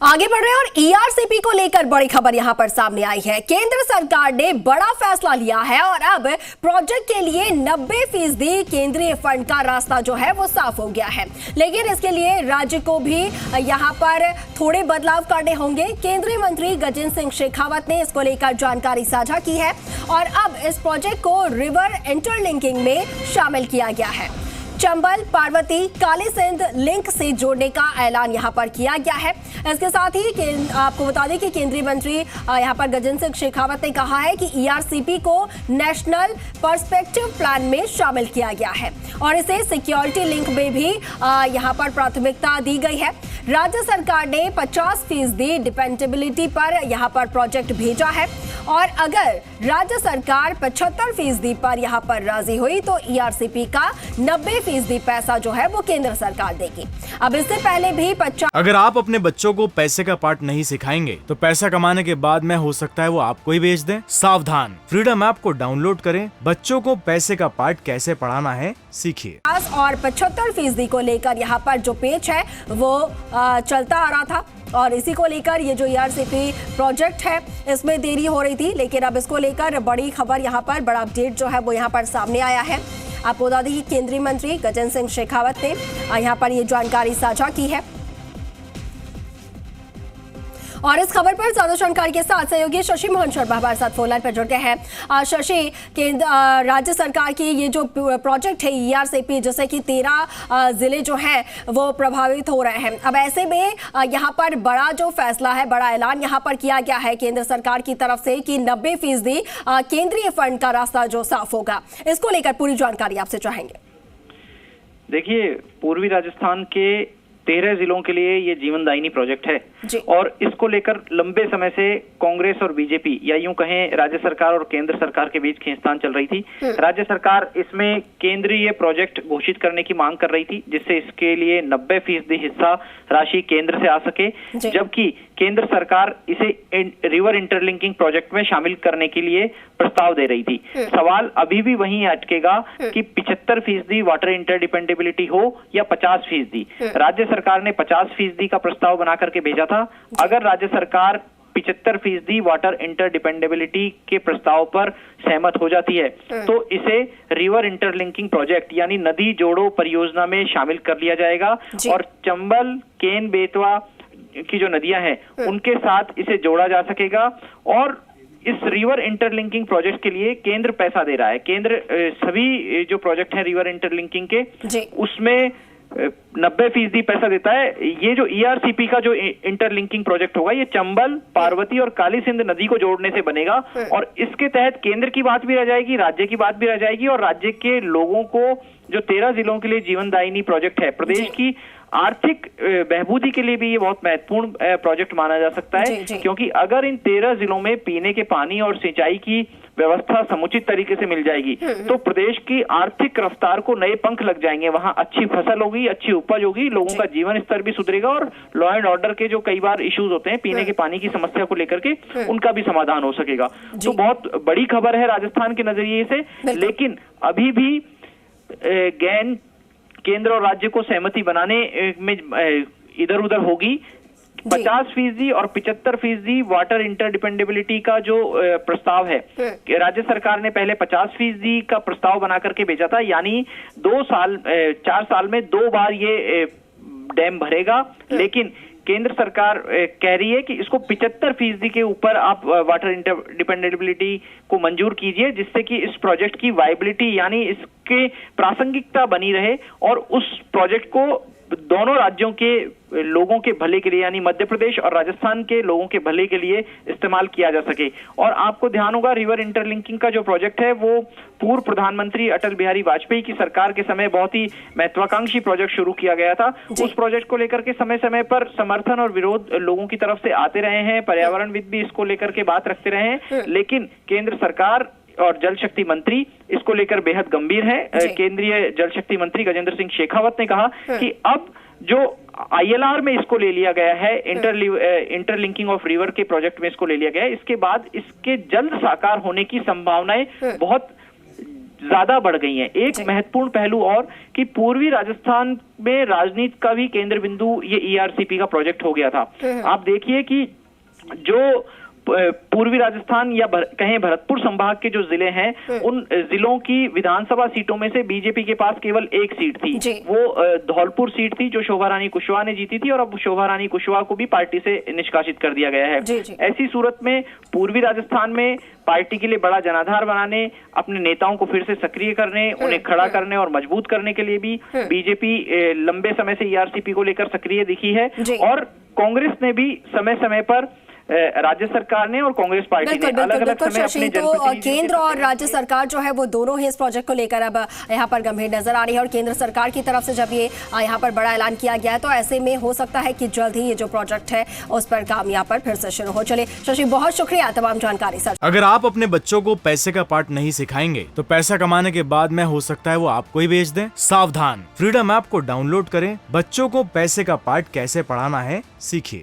आगे बढ़ रहे हैं और ईआरसीपी को लेकर बड़ी खबर यहां पर सामने आई है। केंद्र सरकार ने बड़ा फैसला लिया है और अब प्रोजेक्ट के लिए 90% केंद्रीय फंड का रास्ता जो है वो साफ हो गया है। लेकिन इसके लिए राज्य को भी यहां पर थोड़े बदलाव करने होंगे। केंद्रीय मंत्री गजेंद्र सिंह शेखावत ने इसको लेकर जानकारी साझा की है और अब इस प्रोजेक्ट को रिवर इंटरलिंकिंग में शामिल किया गया है। चंबल, पार्वती, काली सिंध लिंक से जोड़ने का ऐलान यहां पर किया गया है। इसके साथ ही आपको बता दें कि केंद्रीय मंत्री यहां पर गजेंद्र सिंह शेखावत ने कहा है कि ईआरसीपी को नेशनल पर्सपेक्टिव प्लान में शामिल किया गया है और इसे सिक्योरिटी लिंक में भी यहां पर प्राथमिकता दी गई है। राज्य सरकार ने 50% डिपेंडेबिलिटी पर यहां पर प्रोजेक्ट भेजा है और अगर राज्य सरकार 75% पर यहां पर राजी हुई तो ईआरसीपी का 90% पैसा जो है वो केंद्र सरकार देगी। अब इससे पहले भी अगर आप अपने बच्चों को पैसे का पार्ट नहीं सिखाएंगे तो पैसा कमाने के बाद में हो सकता है वो आपको ही बेच दें। सावधान, फ्रीडम ऐप को डाउनलोड करें, बच्चों को पैसे का पार्ट कैसे पढ़ाना है सीखिए। और 75% को लेकर यहाँ पर जो पेच है वो चलता आ रहा था और इसी को लेकर ये जो ईआरसीपी प्रोजेक्ट है इसमें देरी हो रही थी, लेकिन अब इसको लेकर बड़ी खबर यहाँ पर बड़ा अपडेट जो है वो यहाँ पर सामने आया है। आपको बता दें कि केंद्रीय मंत्री गजेंद्र सिंह शेखावत ने यहाँ पर ये जानकारी साझा की है और इस खबर पर ज्यादा जानकारी के साथ सहयोगी शशि मोहन शर्मा हमारे साथ फोन लाइन पर जुड़ गए हैं। शशि, राज्य सरकार की ये जो प्रोजेक्ट है ईआरसीपी, जैसे कि 13 जिले जो हैं वो प्रभावित हो रहे हैं, अब ऐसे में यहाँ पर बड़ा जो फैसला है, बड़ा ऐलान यहाँ पर किया गया है केंद्र सरकार की तरफ से कि 90% केंद्रीय फंड का रास्ता जो साफ होगा, इसको लेकर पूरी जानकारी आपसे चाहेंगे। देखिए, पूर्वी राजस्थान के 13 जिलों के लिए ये जीवनदायिनी प्रोजेक्ट है और इसको लेकर लंबे समय से कांग्रेस और बीजेपी या यूं कहें राज्य सरकार और केंद्र सरकार के बीच खींचतान चल रही थी। राज्य सरकार इसमें केंद्रीय प्रोजेक्ट घोषित करने की मांग कर रही थी जिससे इसके लिए 90% हिस्सा राशि केंद्र से आ सके, जबकि केंद्र सरकार इसे रिवर इंटरलिंकिंग प्रोजेक्ट में शामिल करने के लिए प्रस्ताव दे रही थी। सवाल अभी भी वहीं अटकेगा कि 75% वाटर इंटरडिपेंडेबिलिटी हो या 50%। राज्य सरकार ने 50% का प्रस्ताव बना करके भेजा था। अगर राज्य सरकार 75% वाटर इंटरडिपेंडेबिलिटी के प्रस्ताव पर सहमत हो जाती है तो इसे रिवर इंटरलिंकिंग प्रोजेक्ट यानी नदी जोड़ो परियोजना में शामिल कर लिया जाएगा और चंबल, केन, बेतवा की जो नदियां हैं उनके साथ इसे जोड़ा जा सकेगा। और इस रिवर इंटरलिंकिंग प्रोजेक्ट के लिए केंद्र पैसा दे रहा है। केंद्र सभी जो प्रोजेक्ट है रिवर इंटरलिंकिंग के उसमें 90% पैसा देता है। ये जो ईआरसीपी का जो इंटरलिंकिंग प्रोजेक्ट होगा ये चंबल, पार्वती और काली सिंध नदी को जोड़ने से बनेगा और इसके तहत केंद्र की बात भी रह जाएगी, राज्य की बात भी रह जाएगी और राज्य के लोगों को जो 13 जिलों के लिए जीवनदायिनी प्रोजेक्ट है, प्रदेश की आर्थिक बहबूदी के लिए भी ये बहुत महत्वपूर्ण प्रोजेक्ट माना जा सकता है क्योंकि अगर इन 13 जिलों में पीने के पानी और सिंचाई की व्यवस्था समुचित तरीके से मिल जाएगी तो प्रदेश की आर्थिक रफ्तार को नए पंख लग जाएंगे। वहां अच्छी फसल होगी, अच्छी उपज होगी, लोगों का जीवन स्तर भी सुधरेगा और लॉ एंड ऑर्डर के जो कई बार इश्यूज होते हैं पीने के पानी की समस्या को लेकर के उनका भी समाधान हो सकेगा। तो बहुत बड़ी खबर है राजस्थान के नजरिए से, लेकिन अभी भी केंद्र और राज्य को सहमति बनाने में इधर उधर होगी। 50% और 75% वाटर इंटरडिपेंडेबिलिटी का जो प्रस्ताव है, राज्य सरकार ने पहले 50% का प्रस्ताव बना करके भेजा था, यानी 4 साल में 2 बार ये डैम भरेगा। लेकिन केंद्र सरकार कह रही है कि इसको 75% के ऊपर आप वाटर इंटरडिपेंडेबिलिटी को मंजूर कीजिए जिससे कि इस प्रोजेक्ट की वायबिलिटी यानी इसके प्रासंगिकता बनी रहे और उस प्रोजेक्ट को दोनों राज्यों के लोगों के भले के लिए यानी मध्य प्रदेश और राजस्थान के लोगों के भले के लिए इस्तेमाल किया जा सके। और आपको ध्यान होगा रिवर इंटरलिंकिंग का जो प्रोजेक्ट है वो पूर्व प्रधानमंत्री अटल बिहारी वाजपेयी की सरकार के समय बहुत ही महत्वाकांक्षी प्रोजेक्ट शुरू किया गया था। उस प्रोजेक्ट को लेकर के समय समय पर समर्थन और विरोध लोगों की तरफ से आते रहे हैं, पर्यावरणविद भी इसको लेकर के बात रखते रहे हैं, लेकिन केंद्र सरकार और जल शक्ति मंत्री इसको लेकर बेहद गंभीर है। केंद्रीय जल शक्ति मंत्री गजेंद्र सिंह शेखावत ने कहा कि अब जो आईएलआर में इसको ले लिया गया है, इंटरलिंकिंग ऑफ रिवर के प्रोजेक्ट में इसको ले लिया गया है, इसके बाद इसके जल्द साकार होने की संभावनाएं बहुत ज्यादा बढ़ गई हैं। एक महत्वपूर्ण पहलू और कि पूर्वी राजस्थान में राजनीति का भी केंद्र बिंदु ये ईआरसीपी का प्रोजेक्ट हो गया था। आप देखिए कि जो पूर्वी राजस्थान या कहें भरतपुर संभाग के जो जिले हैं, उन जिलों की विधानसभा सीटों में से बीजेपी के पास केवल एक सीट थी। वो धौलपुर सीट थी जो शोभा रानी कुशवाहा ने जीती थी, और अब शोभा रानी कुशवाहा को भी पार्टी से निष्कासित कर दिया गया है। ऐसी सूरत में पूर्वी राजस्थान में पार्टी के लिए बड़ा जनाधार बनाने, अपने नेताओं को फिर से सक्रिय करने, उन्हें खड़ा करने और मजबूत करने के लिए भी बीजेपी लंबे समय से ईआरसीपी को लेकर सक्रिय दिखी है। और कांग्रेस ने भी समय समय पर, राज्य सरकार ने और कांग्रेस पार्टी ने अलग-अलग समय अपने तो केंद्र और राज्य सरकार जो है वो दोनों ही इस प्रोजेक्ट को लेकर अब यहाँ पर गंभीर नजर आ रही है। और केंद्र सरकार की तरफ से जब ये यहाँ पर बड़ा ऐलान किया गया है, तो ऐसे में हो सकता है कि जल्द ही ये जो प्रोजेक्ट है उस पर काम यहाँ पर फिर से शुरू हो। चले शशि, बहुत शुक्रिया तमाम जानकारी सर। अगर आप अपने बच्चों को पैसे का पार्ट नहीं सिखाएंगे तो पैसा कमाने के बाद में हो सकता है वो आपको ही बेच दें। सावधान, फ्रीडम ऐप को डाउनलोड करें, बच्चों को पैसे का पार्ट कैसे पढ़ाना है सीखिए।